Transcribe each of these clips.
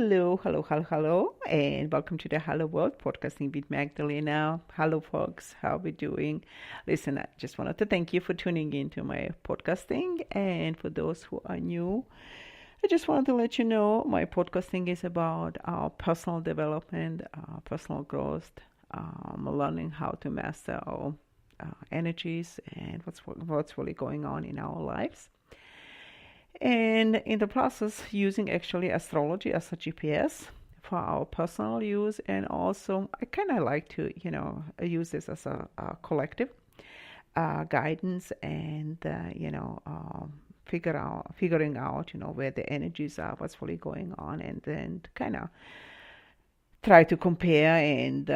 Hello, hello, hello, hello, and welcome to the Hello World Podcasting with Magdalena. Hello, folks. How are we doing? Listen, I just wanted to thank you for tuning into my podcasting, and for those who are new, I just wanted to let you know my podcasting is about our personal development, personal growth, learning how to master our energies and what's really going on in our lives. And in the process, using actually astrology as a GPS for our personal use, and also I kind of like to, use this as a collective guidance and figuring out, where the energies are, what's really going on, and then kind of try to compare and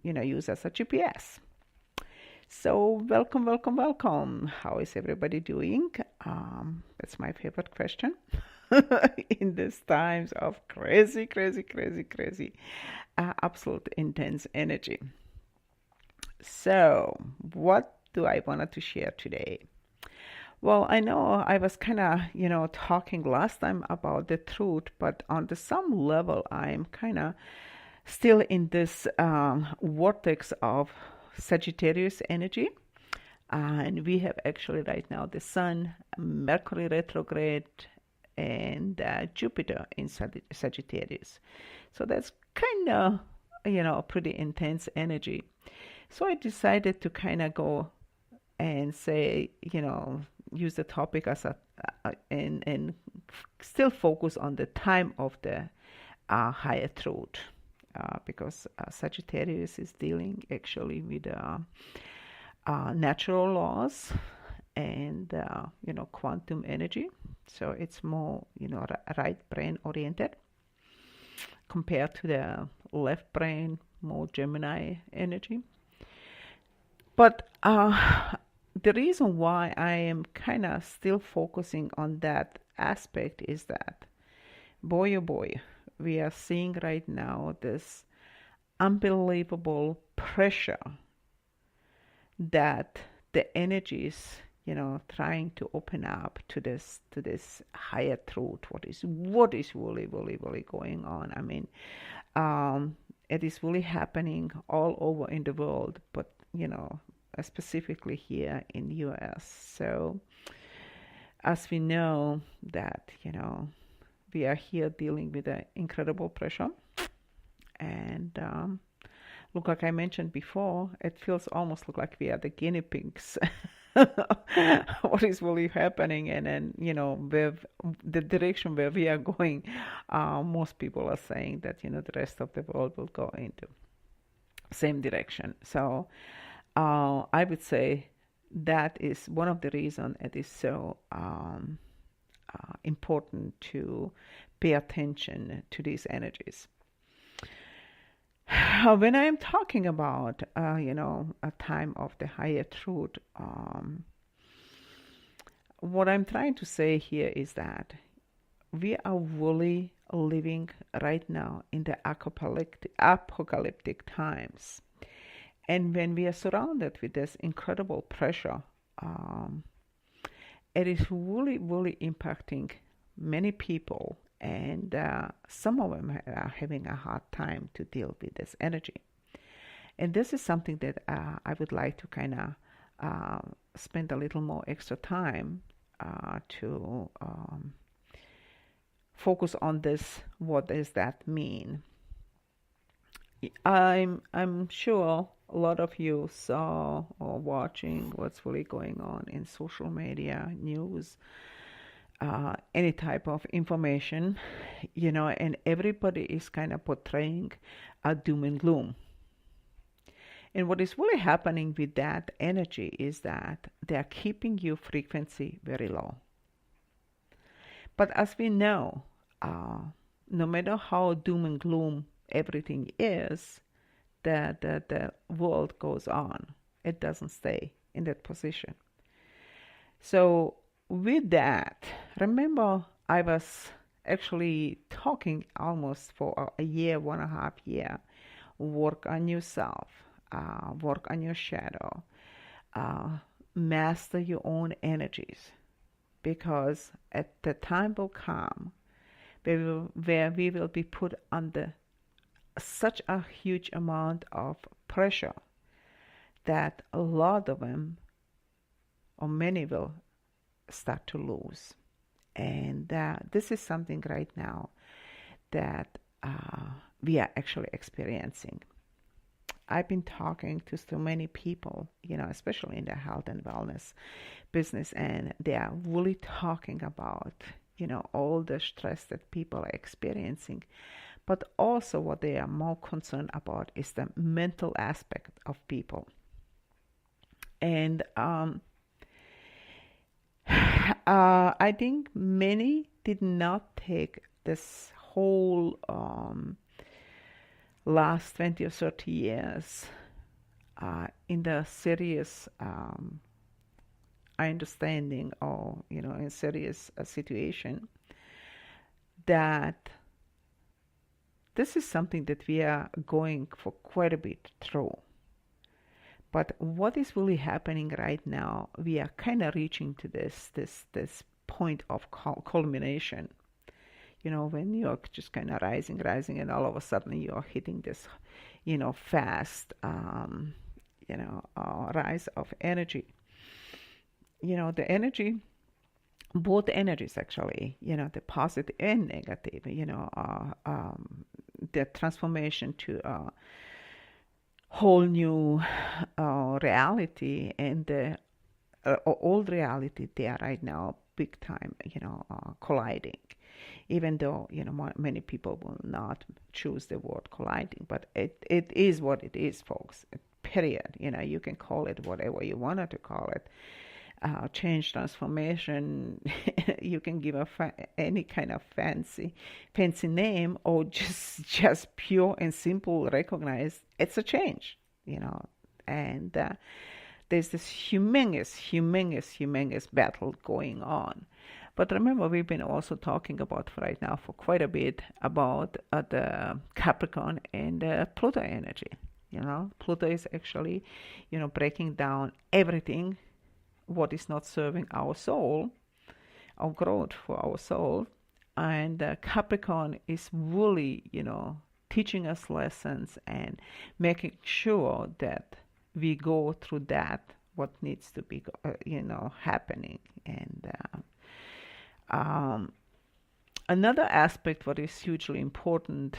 use as a GPS. So welcome, welcome, welcome. How is everybody doing? That's my favorite question in these times of crazy, crazy, crazy, crazy, absolute intense energy. So what do I wanted to share today? Well, I know I was kind of, talking last time about the truth, but on some level, I'm kind of still in this vortex of Sagittarius energy, and we have actually right now the Sun, Mercury retrograde, and Jupiter in Sagittarius. So that's kind of a pretty intense energy. So I decided to kind of go and say use the topic as and still focus on the time of the higher truth. Because Sagittarius is dealing actually with natural laws and quantum energy. So it's more right brain oriented compared to the left brain, more Gemini energy. But the reason why I am kind of still focusing on that aspect is that, boy oh boy, we are seeing right now this unbelievable pressure that the energies, trying to open up to this higher truth. What is really, really, really going on? I mean, it is really happening all over in the world, but specifically here in U.S. So, as we know that we are here dealing with an incredible pressure. And look, like I mentioned before, it feels almost like we are the guinea pigs. What is really happening, and then where the direction where we are going, most people are saying that the rest of the world will go into same direction. So I would say that is one of the reasons it is so important to pay attention to these energies. When I am talking about, a time of the higher truth, what I'm trying to say here is that we are really living right now in the apocalyptic times. And when we are surrounded with this incredible pressure, it is really, really impacting many people, and some of them are having a hard time to deal with this energy. And this is something that I would like to kind of spend a little more extra time to focus on this. What does that mean? I'm sure a lot of you saw or watching what's really going on in social media, news, any type of information, and everybody is kind of portraying a doom and gloom. And what is really happening with that energy is that they are keeping your frequency very low. But as we know, no matter how doom and gloom everything is, the world goes on. It doesn't stay in that position. So with that, remember I was actually talking almost for a year, 1.5 years, work on yourself, work on your shadow, master your own energies, because at the time will come where we will be put under such a huge amount of pressure that a lot of them, or many, will start to lose. And this is something right now that we are actually experiencing. I've been talking to so many people, especially in the health and wellness business, and they are really talking about, all the stress that people are experiencing. But also what they are more concerned about is the mental aspect of people. And I think many did not take this whole last 20 or 30 years in the serious understanding, or in serious situation, that this is something that we are going for quite a bit through. But what is really happening right now, we are kind of reaching to this point of culmination. When you're just kind of rising, and all of a sudden you're hitting this, fast, rise of energy. The energy, both energies actually, the positive and negative, the transformation to a whole new reality, and the old reality, they are right now big time, colliding. Even though, many people will not choose the word colliding, but it is what it is, folks. Period. You can call it whatever you wanted to call it. Change, transformation. You can give any kind of fancy name, or just pure and simple recognize it's a change. And there's this humongous battle going on. But remember, we've been also talking about right now for quite a bit about the Capricorn and Pluto energy. Pluto is actually, breaking down everything what is not serving our soul, our growth for our soul. And Capricorn is really, teaching us lessons and making sure that we go through that, what needs to be, happening. And another aspect what is hugely important,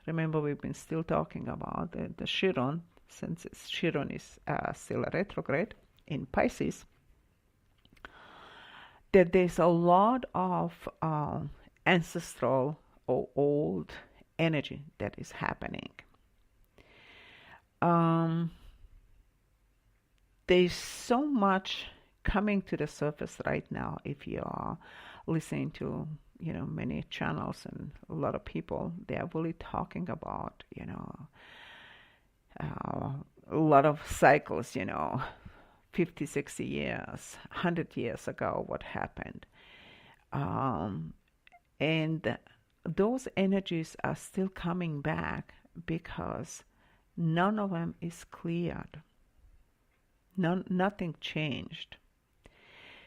remember we've been still talking about the Chiron, since Chiron is still retrograde in Pisces, that there's a lot of ancestral or old energy that is happening. There's so much coming to the surface right now. If you are listening to many channels, and a lot of people, they are really talking about a lot of cycles, 50, 60 years, 100 years ago, what happened. And those energies are still coming back because none of them is cleared. Nothing changed.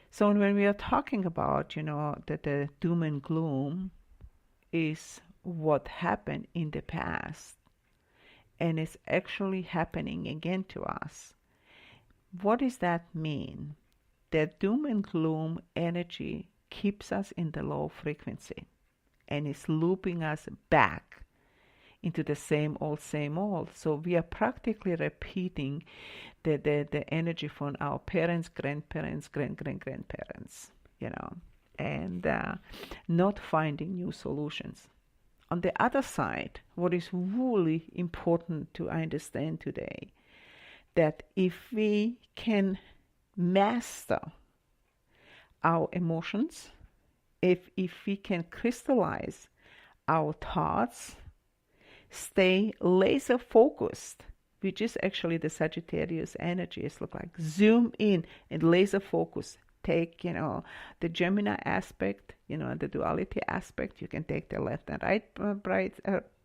So when we are talking about, that the doom and gloom is what happened in the past, and it's actually happening again to us. What does that mean? That doom and gloom energy keeps us in the low frequency and is looping us back into the same old. So we are practically repeating the energy from our parents, grandparents, grandparents, and not finding new solutions. On the other side, what is really important to understand today, that if we can master our emotions, if we can crystallize our thoughts, stay laser focused, which is actually the Sagittarius energy. It's look like zoom in and laser focus. Take, the Gemini aspect, the duality aspect. You can take the left and right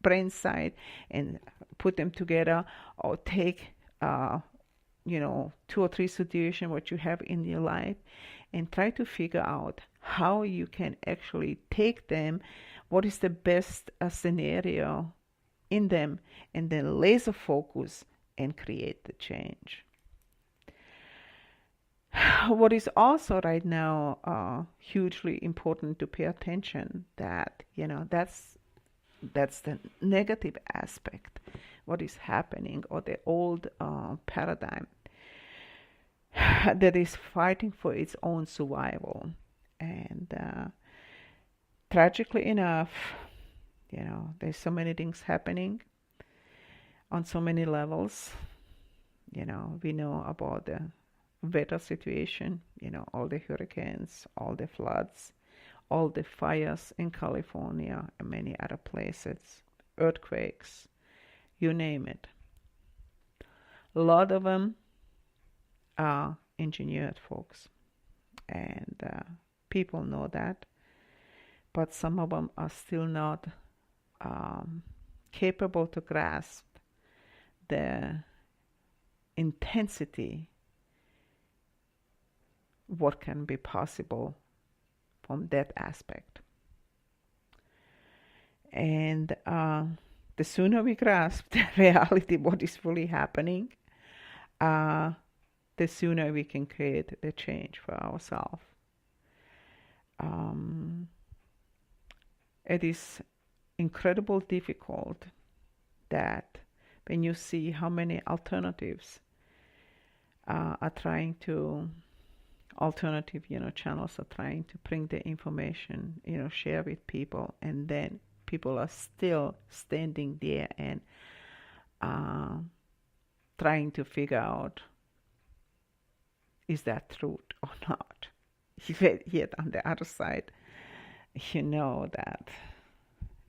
brain side and put them together, or take, 2 or 3 situations what you have in your life, and try to figure out how you can actually take them, what is the best scenario in them, and then laser focus and create the change. What is also right now hugely important to pay attention, that that's the negative aspect, what is happening, or the old paradigm that is fighting for its own survival. And tragically enough, there's so many things happening on so many levels. We know about the weather situation, all the hurricanes, all the floods, all the fires in California and many other places, earthquakes, you name it. A lot of them are engineered, folks, and people know that, but some of them are still not capable to grasp the intensity, what can be possible from that aspect. And the sooner we grasp the reality, what is really happening, the sooner we can create the change for ourselves. It is incredibly difficult that when you see how many alternatives are trying to, alternative, channels are trying to bring the information, share with people, and then people are still standing there and trying to figure out, is that truth or not? Yet on the other side, you know that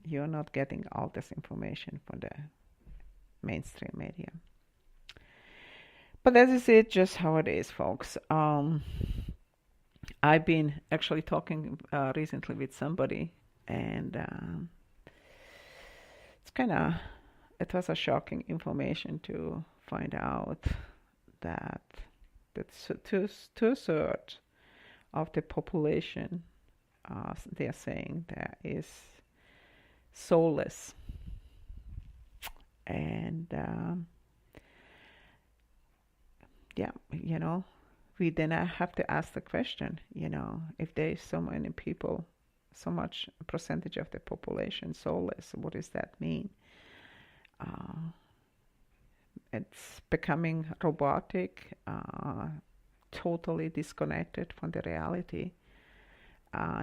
you're not getting all this information from the mainstream media. But that is it, just how it is, folks. I've been actually talking recently with somebody, and it was a shocking information to find out that two-thirds of the population, they are saying, that is soulless. And we then have to ask the question, if there is so many people, so much percentage of the population soulless, what does that mean? It's becoming robotic, totally disconnected from the reality.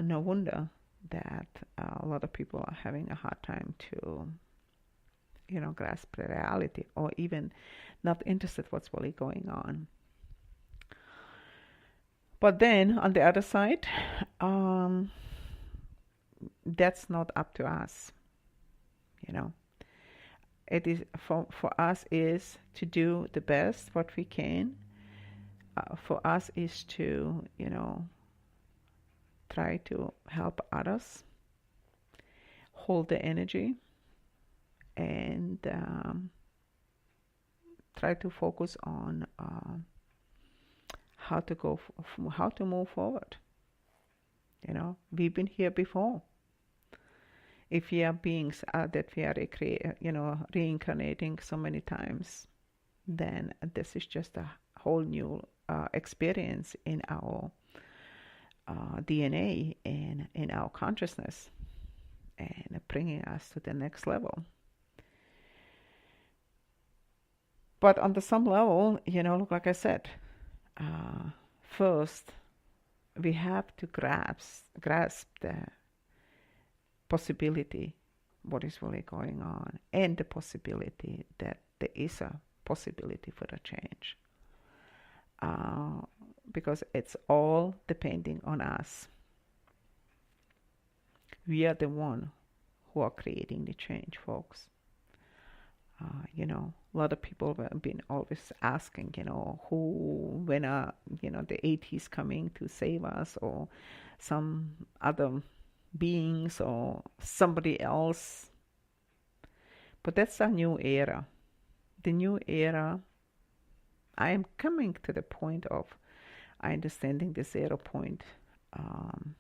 No wonder that a lot of people are having a hard time to, grasp the reality, or even not interested what's really going on. But then on the other side, that's not up to us. It is for us is to do the best what we can. For us is to try to help others, hold the energy, and try to focus on how to move forward. We've been here before. If we are beings that we are reincarnating so many times, then this is just a whole new experience in our DNA and in our consciousness, and bringing us to the next level. But on some level, like I said, first we have to grasp the possibility, what is really going on, and the possibility that there is a possibility for a change. Because it's all depending on us. We are the one who are creating the change, folks. A lot of people have been always asking, when are, the 80s coming to save us, or some other beings, or somebody else. But that's a new era. The new era, I am coming to the point of understanding the 0 point um,